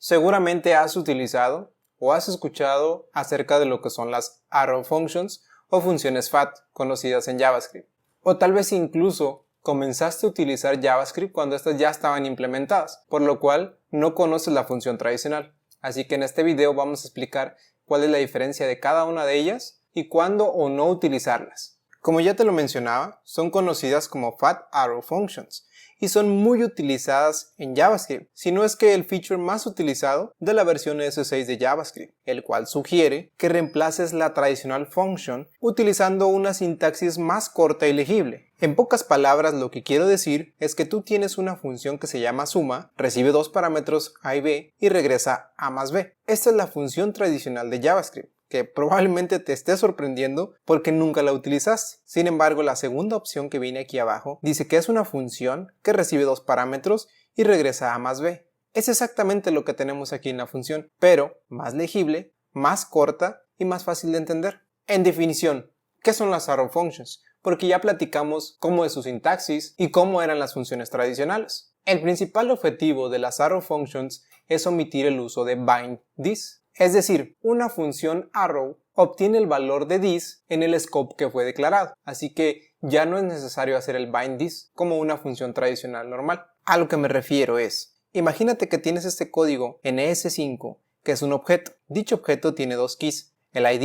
Seguramente has utilizado o has escuchado acerca de lo que son las arrow functions o funciones FAT conocidas en JavaScript. O tal vez incluso comenzaste a utilizar JavaScript cuando estas ya estaban implementadas, por lo cual no conoces la función tradicional. Así que en este video vamos a explicar cuál es la diferencia de cada una de ellas y cuándo o no utilizarlas. Como ya te lo mencionaba, son conocidas como Fat Arrow Functions y son muy utilizadas en JavaScript, si no es que el feature más utilizado de la versión S6 de JavaScript, el cual sugiere que reemplaces la tradicional function utilizando una sintaxis más corta y legible. En pocas palabras, lo que quiero decir es que tú tienes una función que se llama suma, recibe dos parámetros a y b y regresa a más b. Esta es la función tradicional de JavaScript, que probablemente te esté sorprendiendo porque nunca la utilizaste. Sin embargo, la segunda opción que viene aquí abajo dice que es una función que recibe dos parámetros y regresa a más b. Es exactamente lo que tenemos aquí en la función, pero más legible, más corta y más fácil de entender. En definición, ¿qué son las arrow functions? Porque ya platicamos cómo es su sintaxis y cómo eran las funciones tradicionales. El principal objetivo de las arrow functions es omitir el uso de bind this. Es decir, una función arrow obtiene el valor de this en el scope que fue declarado, así que ya no es necesario hacer el bind this como una función tradicional normal. A lo que me refiero es, imagínate que tienes este código en ES5 que es un objeto. Dicho objeto tiene dos keys, el id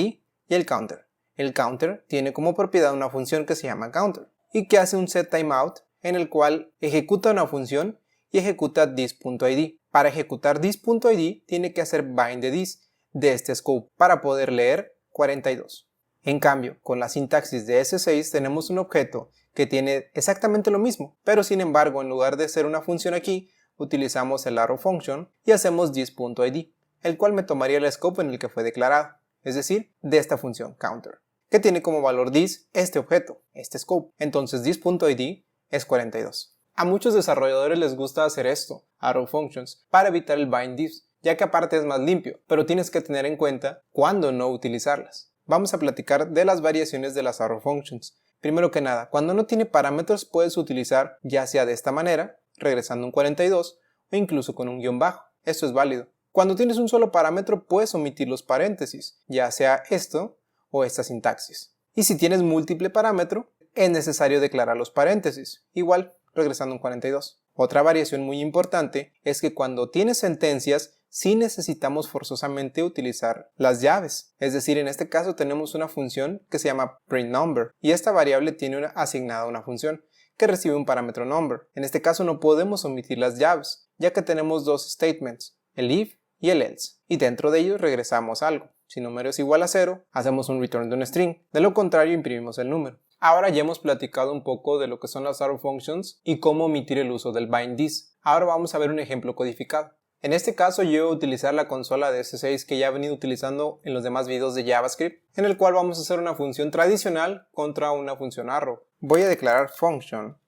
y el counter. El counter tiene como propiedad una función que se llama counter y que hace un setTimeout en el cual ejecuta una función y ejecuta this.id. Para ejecutar this.id tiene que hacer bind de this de este scope para poder leer 42. En cambio, con la sintaxis de S6 tenemos un objeto que tiene exactamente lo mismo, pero sin embargo en lugar de ser una función aquí, utilizamos el arrow function y hacemos this.id, el cual me tomaría el scope en el que fue declarado, es decir, de esta función counter, que tiene como valor this este objeto, este scope. Entonces this.id es 42. A muchos desarrolladores les gusta hacer esto, arrow functions, para evitar el bind this, ya que aparte es más limpio, pero tienes que tener en cuenta cuándo no utilizarlas. Vamos a platicar de las variaciones de las arrow functions. Primero que nada, cuando no tiene parámetros puedes utilizar ya sea de esta manera, regresando un 42, o incluso con un guión bajo. Esto es válido. Cuando tienes un solo parámetro puedes omitir los paréntesis, ya sea esto o esta sintaxis. Y si tienes múltiple parámetro, es necesario declarar los paréntesis, igual regresando un 42. Otra variación muy importante es que cuando tienes sentencias sí necesitamos forzosamente utilizar las llaves. Es decir, en este caso tenemos una función que se llama printNumber y esta variable tiene asignada una función que recibe un parámetro number. En este caso no podemos omitir las llaves, ya que tenemos dos statements, el if y el else, y dentro de ellos regresamos algo. Si número es igual a 0, hacemos un return de un string, de lo contrario imprimimos el número. Ahora ya hemos platicado un poco de lo que son las arrow functions y cómo omitir el uso del bind this. Ahora vamos a ver un ejemplo codificado. En este caso yo voy a utilizar la consola de S6 que ya he venido utilizando en los demás videos de JavaScript, en el cual vamos a hacer una función tradicional contra una función arrow. Voy a declarar function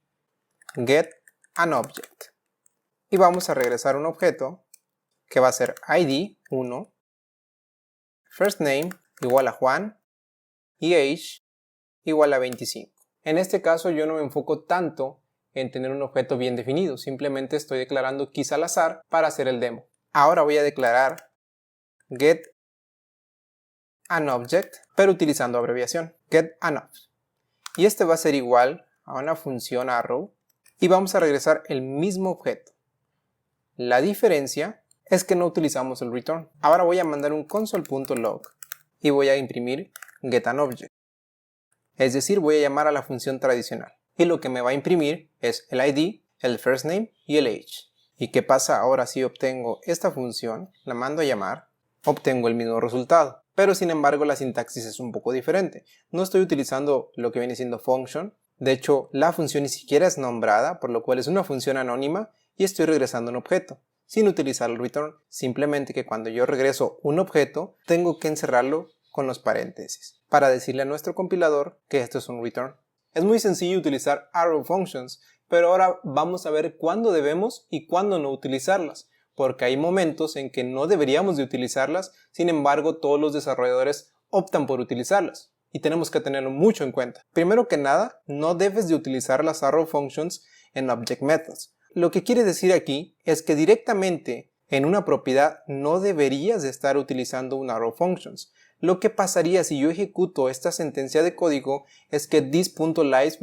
getAnObject y vamos a regresar un objeto que va a ser id 1, firstName igual a Juan y age igual a 25. En este caso yo no me enfoco tanto en tener un objeto bien definido, simplemente estoy declarando keys al azar para hacer el demo. Ahora voy a declarar getAnObject, pero utilizando abreviación, getAnObject. Y este va a ser igual a una función arrow y vamos a regresar el mismo objeto. La diferencia es que no utilizamos el return. Ahora voy a mandar un console.log y voy a imprimir getAnObject. Es decir, voy a llamar a la función tradicional. Y lo que me va a imprimir es el id, el firstName y el age. ¿Y qué pasa ahora si obtengo esta función, la mando a llamar, obtengo el mismo resultado? Pero sin embargo la sintaxis es un poco diferente. No estoy utilizando lo que viene siendo function. De hecho, la función ni siquiera es nombrada, por lo cual es una función anónima y estoy regresando un objeto, sin utilizar el return. Simplemente que cuando yo regreso un objeto, tengo que encerrarlo con los paréntesis, para decirle a nuestro compilador que esto es un return. Es muy sencillo utilizar arrow functions, pero ahora vamos a ver cuándo debemos y cuándo no utilizarlas, porque hay momentos en que no deberíamos de utilizarlas, sin embargo todos los desarrolladores optan por utilizarlas, y tenemos que tenerlo mucho en cuenta. Primero que nada, no debes de utilizar las arrow functions en object methods. Lo que quiere decir aquí es que directamente En una propiedad no deberías de estar utilizando un arrow functions. Lo que pasaría si yo ejecuto esta sentencia de código es que this.lives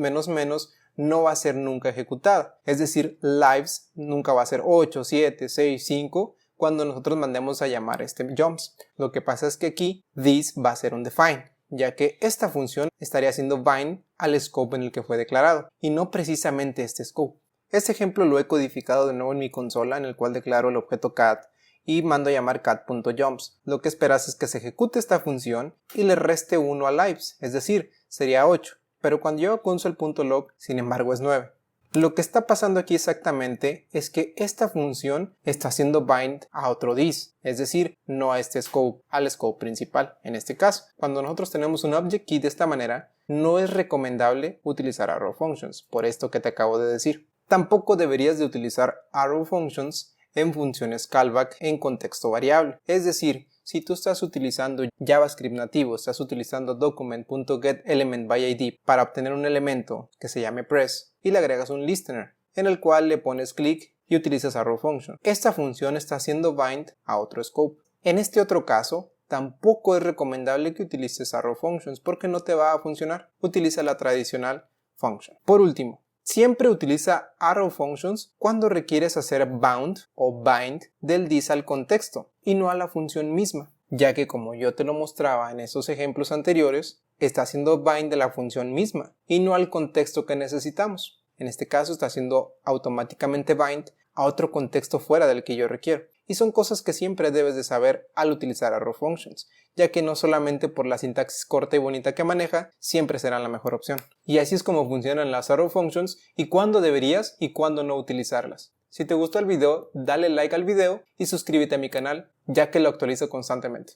no va a ser nunca ejecutada. Es decir, lives nunca va a ser 8, 7, 6, 5 cuando nosotros mandemos a llamar este jumps. Lo que pasa es que aquí this va a ser un define, ya que esta función estaría haciendo bind al scope en el que fue declarado y no precisamente este scope. Este ejemplo lo he codificado de nuevo en mi consola, en el cual declaro el objeto cat y mando a llamar cat.jumps. Lo que esperas es que se ejecute esta función y le reste 1 a lives, es decir, sería 8, pero cuando yo console.log, sin embargo, es 9. Lo que está pasando aquí exactamente es que esta función está haciendo bind a otro this, es decir, no a este scope, al scope principal. En este caso, cuando nosotros tenemos un object key de esta manera, no es recomendable utilizar arrow functions, por esto que te acabo de decir. Tampoco deberías de utilizar arrow functions en funciones callback en contexto variable. Es decir, si tú estás utilizando JavaScript nativo, estás utilizando document.getElementById para obtener un elemento que se llame press y le agregas un listener en el cual le pones click y utilizas arrow function. Esta función está haciendo bind a otro scope. En este otro caso, tampoco es recomendable que utilices arrow functions porque no te va a funcionar. Utiliza la tradicional function. Por último, siempre utiliza arrow functions cuando requieres hacer bound o bind del this al contexto y no a la función misma, ya que como yo te lo mostraba en esos ejemplos anteriores, está haciendo bind de la función misma y no al contexto que necesitamos. En este caso está haciendo automáticamente bind a otro contexto fuera del que yo requiero. Y son cosas que siempre debes de saber al utilizar arrow functions, ya que no solamente por la sintaxis corta y bonita que maneja, siempre serán la mejor opción. Y así es como funcionan las arrow functions y cuándo deberías y cuándo no utilizarlas. Si te gustó el video, dale like al video y suscríbete a mi canal, ya que lo actualizo constantemente.